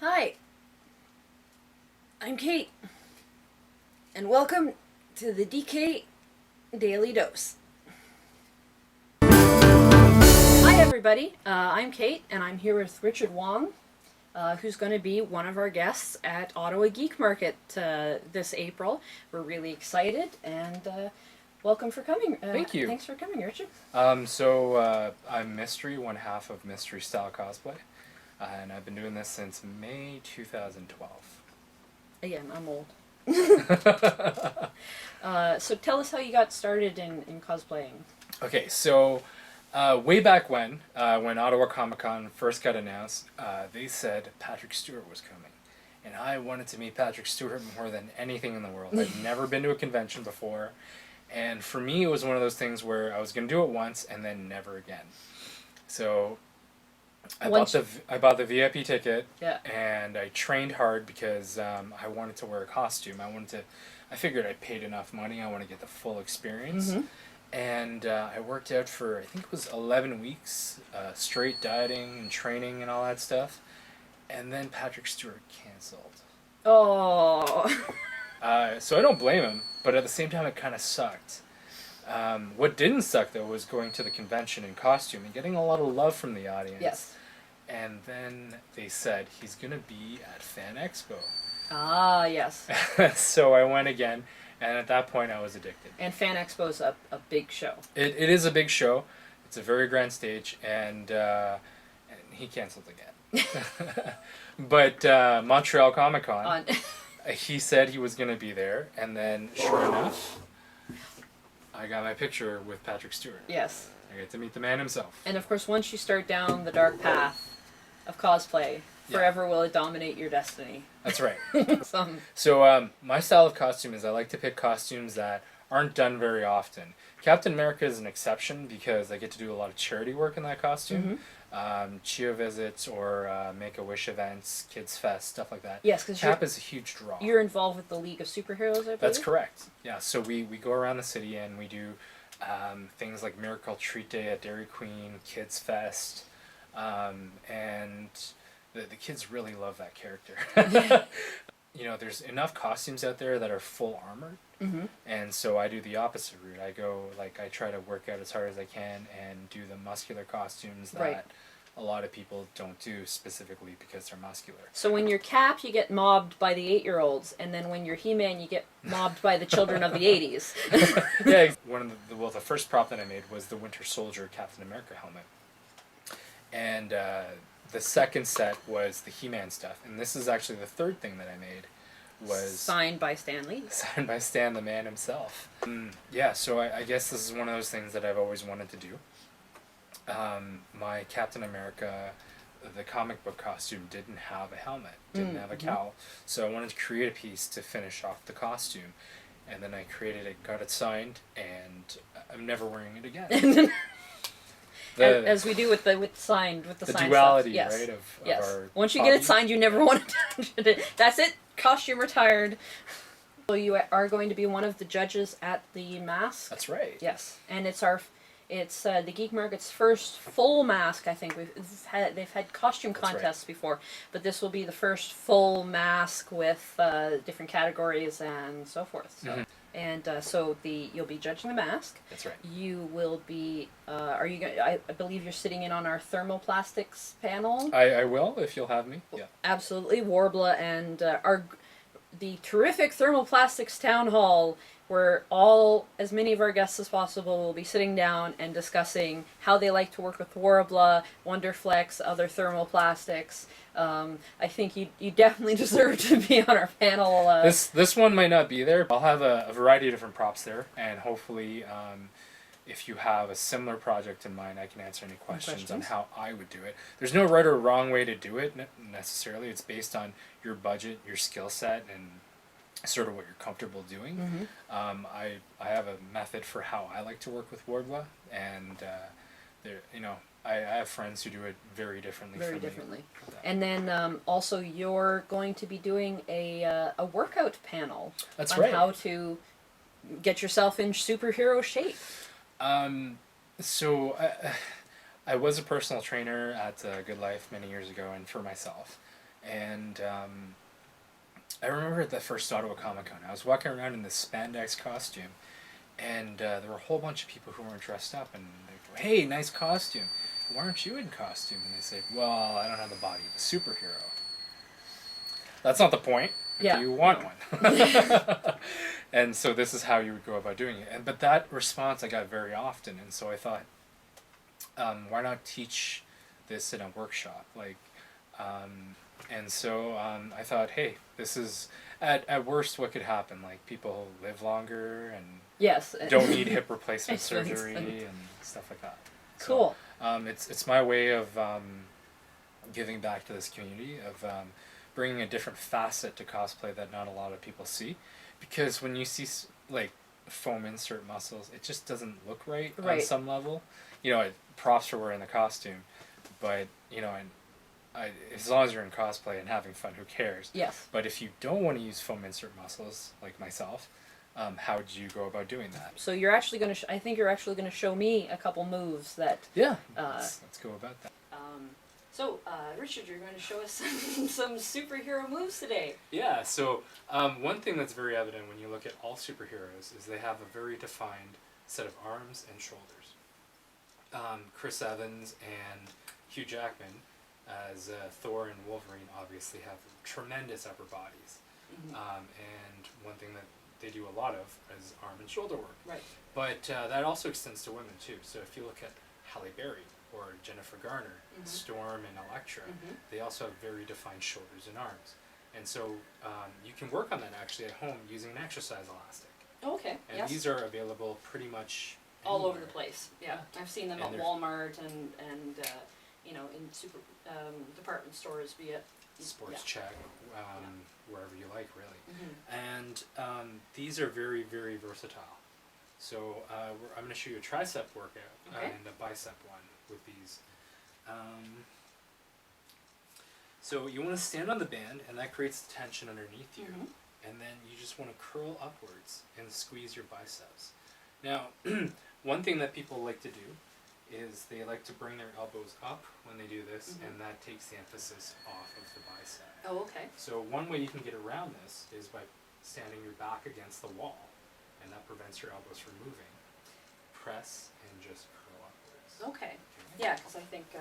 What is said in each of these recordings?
Hi, I'm Kate, and welcome to the DK Daily Dose. Hi, everybody. I'm Kate, and I'm here with Richard Wong, who's going to be one of our guests at Ottawa Geek Market this April. We're really excited, and welcome for coming. Thank you. Thanks for coming, Richard. I'm Mystery, one half of Mystery Style Cosplay, and I've been doing this since May 2012. Again, I'm old. So tell us how you got started in cosplaying. Okay, so way back when Ottawa Comic Con first got announced, they said Patrick Stewart was coming. And I wanted to meet Patrick Stewart more than anything in the world. I'd never been to a convention before. And for me, it was one of those things where I was going to do it once and then never again. So I bought the VIP ticket, Yeah. and I trained hard because I wanted to wear a costume. I figured I paid enough money. I want to get the full experience. Mm-hmm. And I worked out for, I think it was 11 weeks, straight dieting and training and all that stuff. And then Patrick Stewart canceled. Oh. So I don't blame him, but at the same time, it kind of sucked. What didn't suck, though, was going to the convention in costume and getting a lot of love from the audience. Yes. And then they said he's going to be at Fan Expo. Ah, yes. So I went again, and at that point, I was addicted. And Fan Expo's a big show. It is a big show. It's a very grand stage, and he canceled again. But Montreal Comic Con, he said he was going to be there, and then sure enough, I got my picture with Patrick Stewart. Yes. I get to meet the man himself. And of course, once you start down the dark path of cosplay, forever will it dominate your destiny. That's right. So, my style of costume is I like to pick costumes that aren't done very often. Captain America is an exception because I get to do a lot of charity work in that costume. Chia visits or Make-A-Wish events, Kids Fest, stuff like that. yes, because Cap is a huge draw. you're involved with the League of Superheroes, I believe? That's correct. Yeah, so we go around the city and we do things like Miracle Treat Day at Dairy Queen, Kids Fest, and the kids really love that character. You know, there's enough costumes out there that are full armored, and so I do the opposite route. I try to work out as hard as I can and do the muscular costumes that a lot of people don't do specifically because they're muscular. So when you're Cap, you get mobbed by the 8-year-olds, and then when you're He-Man, you get mobbed by the children of the 80s. Yeah, the first prop that I made was the Winter Soldier Captain America helmet, and the second set was the He-Man stuff, and this is actually the third thing that I made. Was signed by Stan Lee. Signed by Stan, the man himself. Yeah, so I guess this is one of those things that I've always wanted to do. My Captain America, the comic book costume, didn't have a helmet, didn't have a cowl, so I wanted to create a piece to finish off the costume, and then I created it, got it signed, and I'm never wearing it again. As we do with the signed duality, stuff. Yes. Right? Of our once you hobby. get it signed, you never want to touch it. That's it. Costume retired. So you are going to be one of the judges at the mask. That's right. Yes, and it's the Geek Market's first full mask. I think they've had costume contests before, but this will be the first full mask with different categories and so forth. So. And you'll be judging the mask. That's right. You will be. I believe you're sitting in on our thermoplastics panel. I will if you'll have me. Yeah. Absolutely, Warbla and the terrific thermoplastics town hall, where as many of our guests as possible will be sitting down and discussing how they like to work with Warbla, Wonderflex, other thermoplastics. I think you definitely deserve to be on our panel. This one might not be there. I'll have a variety of different props there, and hopefully, if you have a similar project in mind, I can answer any questions on how I would do it. There's no right or wrong way to do it necessarily. It's based on your budget, your skill set, and sort of what you're comfortable doing. I have a method for how I like to work with Warbla, and I have friends who do it very differently. And then also you're going to be doing a workout panel. That's on right. How to get yourself in superhero shape. So I was a personal trainer at Good Life many years ago, and for myself. And I remember at the first Ottawa Comic Con, I was walking around in this spandex costume, and there were a whole bunch of people who weren't dressed up, and they go, "Hey, nice costume. Why aren't you in costume?" And they say, "Well, I don't have the body of a superhero." That's not the point. Yeah. Do you want one? And so this is how you would go about doing it. But that response I got very often, and so I thought, why not teach this in a workshop? And so I thought, hey, this is at worst what could happen. Like, people live longer and Yes. don't need hip replacement I think so. surgery and stuff like that. Cool. So, it's my way of giving back to this community, of bringing a different facet to cosplay that not a lot of people see, because when you see like foam insert muscles, it just doesn't look right on some level. You know, props for wearing the costume, but you know, as long as you're in cosplay and having fun, who cares? Yes. But if you don't want to use foam insert muscles, like myself, how do you go about doing that? So you're actually going to, I think you're actually going to show me a couple moves that... Yeah, let's go about that. Richard, you're going to show us some superhero moves today. Yeah, so one thing that's very evident when you look at all superheroes is they have a very defined set of arms and shoulders. Chris Evans and Hugh Jackman, as Thor and Wolverine, obviously have tremendous upper bodies. Mm-hmm. And one thing that they do a lot of is arm and shoulder work. Right. But that also extends to women too. So if you look at Halle Berry or Jennifer Garner, Mm-hmm. Storm and Elektra, Mm-hmm. they also have very defined shoulders and arms. And so you can work on that actually at home using an exercise elastic. Oh, okay. And yes. these are available pretty much all over anywhere. the place. Yeah, I've seen them And at they're- Walmart and you know, in super department stores, be it Sports Check, wherever you like, really. Mm-hmm. And these are very, very versatile. So I'm going to show you a tricep workout Okay. and a bicep one with these. So you want to stand on the band, and that creates tension underneath you. Mhm. And then you just want to curl upwards and squeeze your biceps. Now, one thing that people like to do is they like to bring their elbows up when they do this, Mhm. and that takes the emphasis off of the bicep. Oh, okay. So one way you can get around this is by standing your back against the wall, and that prevents your elbows from moving. Press and just curl upwards. Okay. Yeah, because I think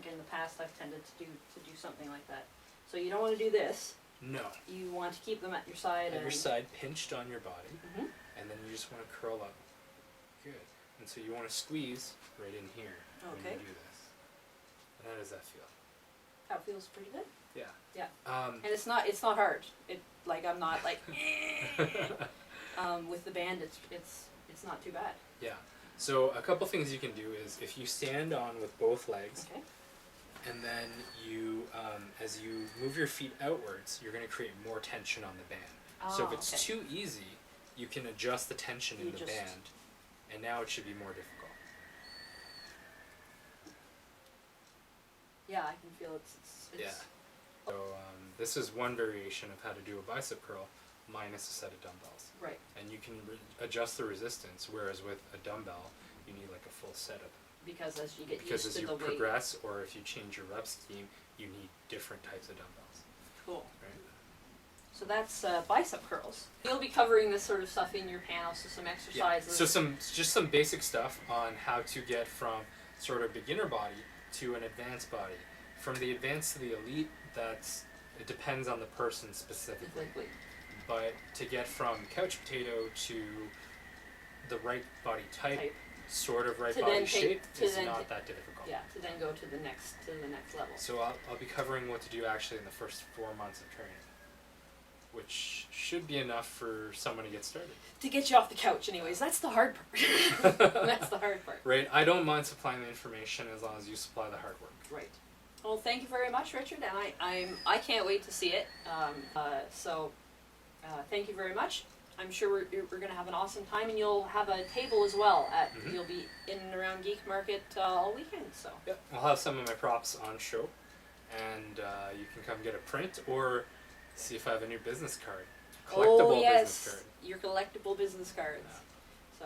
in the past I've tended to do something like that. So you don't want to do this. No. You want to keep them at your side. At your side, pinched on your body, Mhm. and then you just want to curl up. Good. And so you want to squeeze right in here when Okay. you do this. And how does that feel? That feels pretty good. Yeah. Yeah. Um, And it's not hard. I'm not like with the band. It's not too bad. yeah. So a couple things you can do is if you stand on with both legs, Okay. and then you, as you move your feet outwards, you're going to create more tension on the band. So if it's okay. too easy, you can adjust the tension in You the just- band, and now it should be more difficult. Yeah, I can feel it's Yeah. So this is one variation of how to do a bicep curl minus a set of dumbbells. right. And you can adjust the resistance, whereas with a dumbbell, you need like a full set of them. Because as you get Because used as to you the weight. progress, or if you change your rep scheme, you need different types of dumbbells, Cool. right? So that's bicep curls. You'll be covering this sort of stuff in your panel, so some Yeah. exercises. So some basic stuff on how to get from sort of beginner body to an advanced body. From the advanced to the elite, it depends on the person specifically. Specifically. But to get from couch potato to the right body type, sort of right To body then take- shape to is then not that difficult. Yeah, to then go to the next level. So I'll be covering what to do actually in the first 4 months of training, which should be enough for someone to get started. To get you off the couch, anyways. That's the hard part. That's the hard part. Right. I don't mind supplying the information as long as you supply the hard work. Right. Well, thank you very much, Richard, and I can't wait to see it. Thank you very much. I'm sure we're going to have an awesome time, and you'll have a table as well. Mhm. You'll be in and around Geek Market all weekend. So. Yep. I'll have some of my props on show, and you can come get a print or see if I have a new business card, collectible Oh yes, business card. your collectible business cards. Yeah.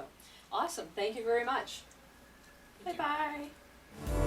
So, awesome. Thank you very much. Thank Bye you. bye.